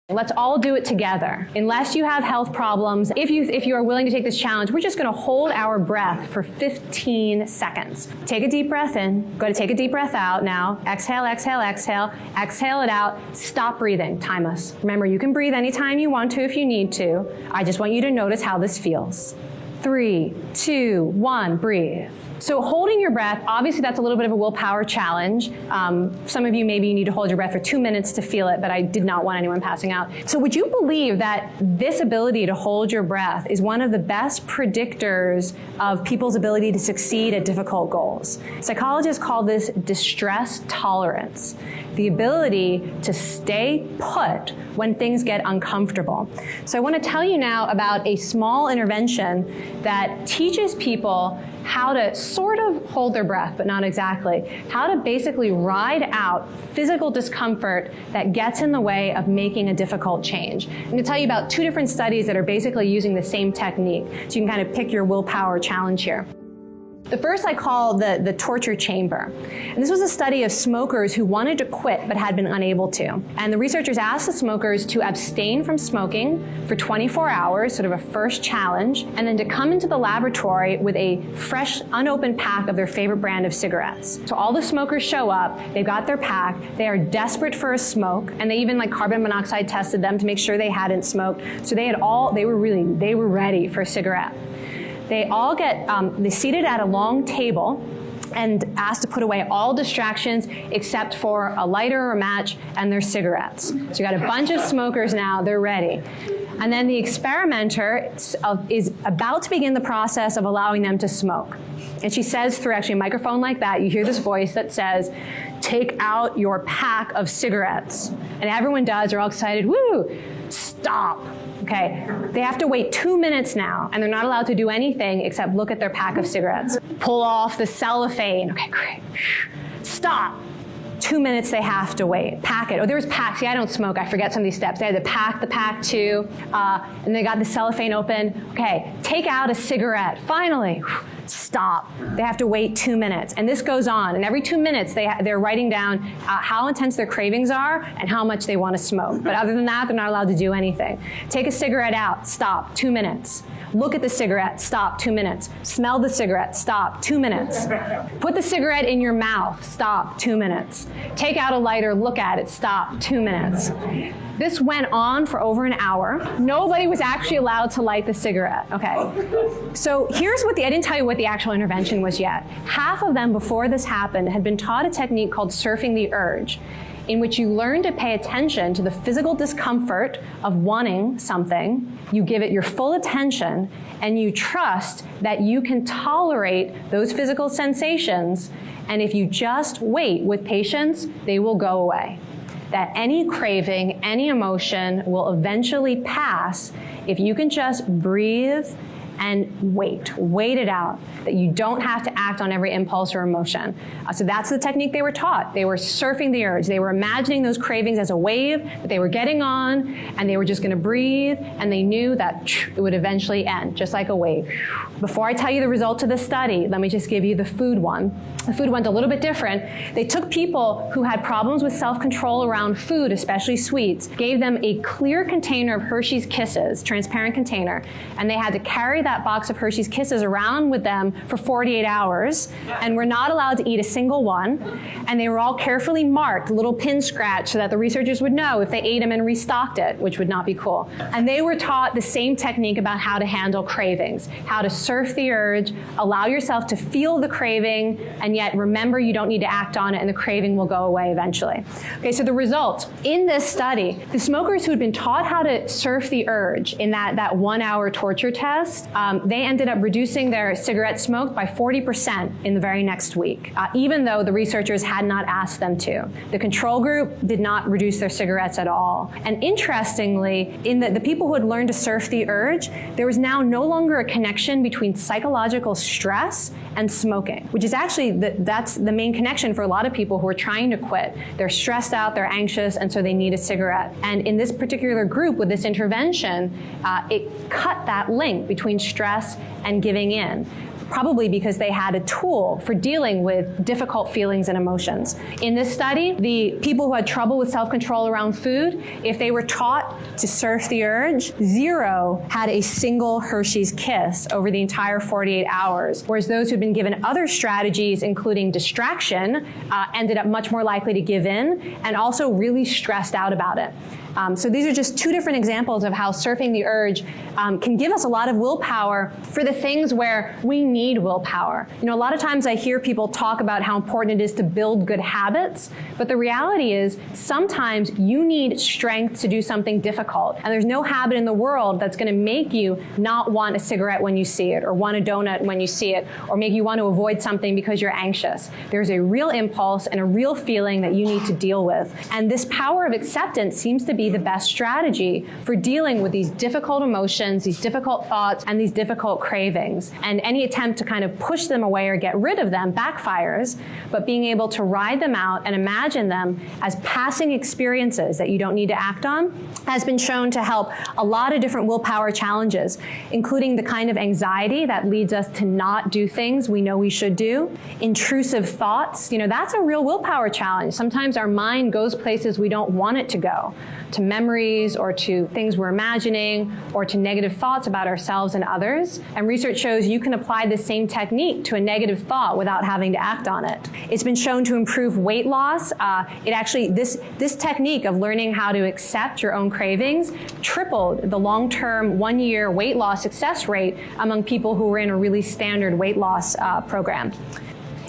Let's all do it together. Unless you have health problems, if you are willing to take this challenge, we're just going to hold our breath for 15 seconds. Take a deep breath in. Go to take a deep breath out now. Exhale, exhale, exhale. Exhale it out. Stop breathing. Time us. Remember, you can breathe anytime you want to if you need to. I just want you to notice how this feels. 3, 2, 1, breathe. So holding your breath, obviously that's a little bit of a willpower challenge. Some of you maybe need to hold your breath for 2 minutes to feel it, but I did not want anyone passing out. So would you believe that this ability to hold your breath is one of the best predictors of people's ability to succeed at difficult goals? Psychologists call this distress tolerance, the ability to stay put when things get uncomfortable. So I want to tell you now about a small intervention that teaches people how to sort of hold their breath, but not exactly. How to basically ride out physical discomfort that gets in the way of making a difficult change. I'm going to tell you about 2 different studies that are basically using the same technique, so you can kind of pick your willpower challenge here. The first I call the torture chamber. And this was a study of smokers who wanted to quit but had been unable to. And the researchers asked the smokers to abstain from smoking for 24 hours, sort of a first challenge, and then to come into the laboratory with a fresh, unopened pack of their favorite brand of cigarettes. So all the smokers show up, they've got their pack, they are desperate for a smoke, and they even carbon monoxide tested them to make sure they hadn't smoked. So they were ready for a cigarette. They all get seated at a long table and asked to put away all distractions except for a lighter or a match and their cigarettes. So you got a bunch of smokers now, they're ready. And then the experimenter is about to begin the process of allowing them to smoke. And she says through actually a microphone like that, you hear this voice that says, "Take out your pack of cigarettes." And everyone does, they're all excited, woo, stop. Okay, they have to wait 2 minutes now, and they're not allowed to do anything except look at their pack of cigarettes. Pull off the cellophane. Okay, great. Stop. 2 minutes they have to wait. Pack it. Oh, there was pack. See, I don't smoke. I forget some of these steps. They had to pack the pack too, and they got the cellophane open. Okay, take out a cigarette. Finally. Stop. They have to wait 2 minutes. And this goes on. And every 2 minutes, they're writing down how intense their cravings are and how much they want to smoke. But other than that, they're not allowed to do anything. Take a cigarette out. Stop. 2 minutes. Look at the cigarette. Stop. 2 minutes. Smell the cigarette. Stop. 2 minutes. Put the cigarette in your mouth. Stop. 2 minutes. Take out a lighter. Look at it. Stop. 2 minutes. This went on for over an hour. Nobody was actually allowed to light the cigarette. Okay. So here's I didn't tell you what the actual intervention was yet. Half of them before this happened had been taught a technique called surfing the urge, in which you learn to pay attention to the physical discomfort of wanting something. You give it your full attention, and you trust that you can tolerate those physical sensations, and if you just wait with patience, they will go away. That any craving, any emotion will eventually pass if you can just breathe and wait it out, that you don't have to act on every impulse or emotion. So that's the technique they were taught. They were surfing the urge. They were imagining those cravings as a wave that they were getting on, and they were just going to breathe, and they knew that it would eventually end, just like a wave. Before I tell you the results of this study, let me just give you the food one. The food one's a little bit different. They took people who had problems with self-control around food, especially sweets, gave them a clear container of Hershey's Kisses, transparent container, and they had to carry that box of Hershey's Kisses around with them for 48 hours, and were not allowed to eat a single one, and they were all carefully marked, little pin scratch, so that the researchers would know if they ate them and restocked it, which would not be cool. And they were taught the same technique about how to handle cravings, how to surf the urge, allow yourself to feel the craving, and yet remember you don't need to act on it, and the craving will go away eventually. Okay, so the results. In this study, the smokers who had been taught how to surf the urge in that 1 hour torture test, they ended up reducing their cigarette smoke by 40% in the very next week, even though the researchers had not asked them to. The control group did not reduce their cigarettes at all. And interestingly, in the people who had learned to surf the urge, there was now no longer a connection between psychological stress and smoking, which is actually, that's the main connection for a lot of people who are trying to quit. They're stressed out, they're anxious, and so they need a cigarette. And in this particular group with this intervention, it cut that link between stress and giving in. probably because they had a tool for dealing with difficult feelings and emotions. In this study, the people who had trouble with self-control around food, if they were taught to surf the urge, 0 had a single Hershey's Kiss over the entire 48 hours, whereas those who'd been given other strategies, including distraction, ended up much more likely to give in and also really stressed out about it. So these are just 2 different examples of how surfing the urge can give us a lot of willpower for the things where we need willpower. You know, a lot of times I hear people talk about how important it is to build good habits, but the reality is sometimes you need strength to do something difficult, and there's no habit in the world that's going to make you not want a cigarette when you see it, or want a donut when you see it, or make you want to avoid something because you're anxious. There's a real impulse and a real feeling that you need to deal with, and this power of acceptance seems to be the best strategy for dealing with these difficult emotions, these difficult thoughts, and these difficult cravings. And any attempt to kind of push them away or get rid of them backfires, but being able to ride them out and imagine them as passing experiences that you don't need to act on has been shown to help a lot of different willpower challenges, including the kind of anxiety that leads us to not do things we know we should do, intrusive thoughts. You know, that's a real willpower challenge. Sometimes our mind goes places we don't want it to go, to memories or to things we're imagining or to negative thoughts about ourselves and others. And research shows you can apply the same technique to a negative thought without having to act on it. It's been shown to improve weight loss. This technique of learning how to accept your own cravings tripled the long-term 1-year weight loss success rate among people who were in a really standard weight loss program.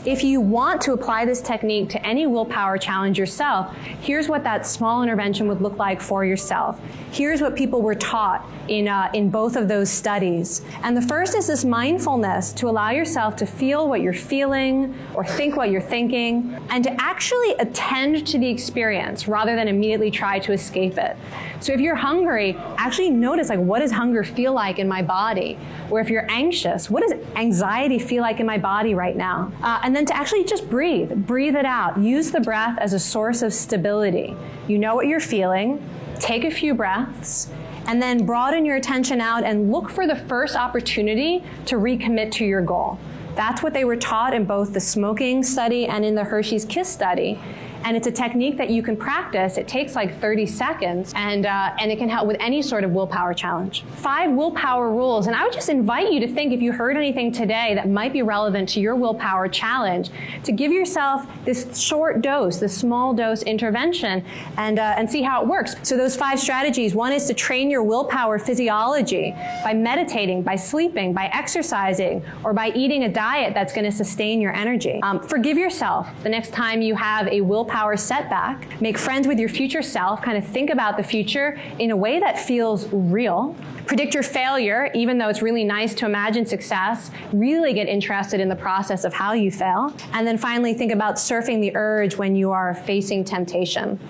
If you want to apply this technique to any willpower challenge yourself, here's what that small intervention would look like for yourself. Here's what people were taught in both of those studies. And the first is this mindfulness, to allow yourself to feel what you're feeling or think what you're thinking, and to actually attend to the experience rather than immediately try to escape it. So if you're hungry, actually notice, like, what does hunger feel like in my body? Or if you're anxious, what does anxiety feel like in my body right now? And then to actually just breathe it out. Use the breath as a source of stability. You know what you're feeling, take a few breaths, and then broaden your attention out and look for the first opportunity to recommit to your goal. That's what they were taught in both the smoking study and in the Hershey's Kiss study. And it's a technique that you can practice. It takes like 30 seconds, and it can help with any sort of willpower challenge. 5 willpower rules, and I would just invite you to think, if you heard anything today that might be relevant to your willpower challenge, to give yourself this short dose, this small dose intervention, and see how it works. So those 5 strategies: 1 is to train your willpower physiology by meditating, by sleeping, by exercising, or by eating a diet that's going to sustain your energy. Forgive yourself the next time you have a willpower setback. Make friends with your future self. Kind of think about the future in a way that feels real. Predict your failure, even though it's really nice to imagine success. Really get interested in the process of how you fail. And then finally, think about surfing the urge when you are facing temptation.